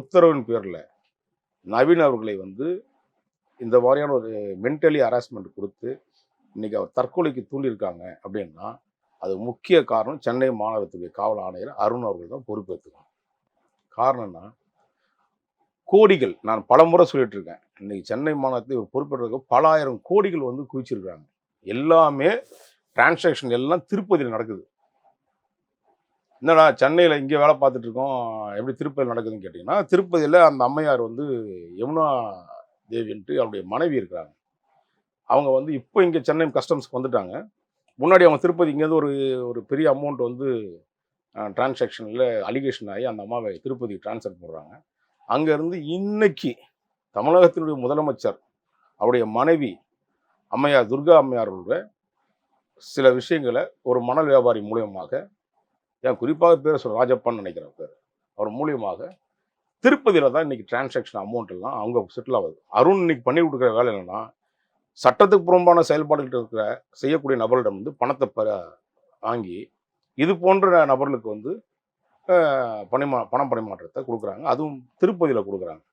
உத்தரவின் பேரில் நவீன் அவர்களை வந்து இந்த மாதிரியான ஒரு மென்டலி ஹராஸ்மெண்ட் கொடுத்து இன்னைக்கு அவர் தற்கொலைக்கு தூண்டியிருக்காங்க அப்படின்னா அது முக்கிய காரணம் சென்னை மாநகரத்துடைய காவல் ஆணையர் அருண் அவர்கள் தான் பொறுப்பேற்றுக்கணும். காரணம்னா கோடிகள், நான் பல முறை சொல்லிட்டு இருக்கேன், இன்னைக்கு சென்னை மாநகரத்தில் பொறுப்பேற்ற பல ஆயிரம் கோடிகள் வந்து குவிச்சிருக்காங்க. எல்லாமே டிரான்சாக்ஷன் எல்லாம் திருப்பதியில் நடக்குது. என்னடா சென்னையில் இங்கே வேலை பார்த்துட்டு இருக்கோம், எப்படி திருப்பதியில் நடக்குதுன்னு கேட்டிங்கன்னா, திருப்பதியில் அந்த அம்மையார் வந்து யமுனா தேவின்ட்டு அவருடைய மனைவி இருக்கிறாங்க. அவங்க வந்து இப்போ இங்கே சென்னை கஸ்டம்ஸ்க்கு வந்துட்டாங்க. முன்னாடி அவங்க திருப்பதி இங்கேருந்து ஒரு ஒரு பெரிய அமௌண்ட் வந்து டிரான்சாக்ஷனில் அலிகேஷன் ஆகி அந்த அம்மாவை திருப்பதிக்கு ட்ரான்ஸ்ஃபர் பண்ணுறாங்க. அங்கேருந்து இன்னைக்கு தமிழகத்தினுடைய முதலமைச்சர் அவருடைய மனைவி அம்மையார் துர்கா அம்மையாரோட சில விஷயங்களை ஒரு மணல் வியாபாரி மூலியமாக, ஏன் குறிப்பாக பேர் சொல்ல ராஜப்பான்னு நினைக்கிறேன் பேர், அவர் மூலியமாக திருப்பதியில் தான் இன்னைக்கு டிரான்சாக்ஷன் அமௌண்ட் எல்லாம் அவங்க செட்டில் ஆகுது. அருண் இன்னைக்கு பண்ணி கொடுக்குற வேலை என்னன்னா, சட்டத்துக்கு புறம்பான செயல்பாடுகள் இருக்கிற செய்யக்கூடிய நபர்களிடம் வந்து பணத்தை வாங்கி இது போன்ற நபர்களுக்கு வந்து பணம் பரிமாற்றத்தை கொடுக்குறாங்க. அதுவும் திருப்பதியில் கொடுக்குறாங்க.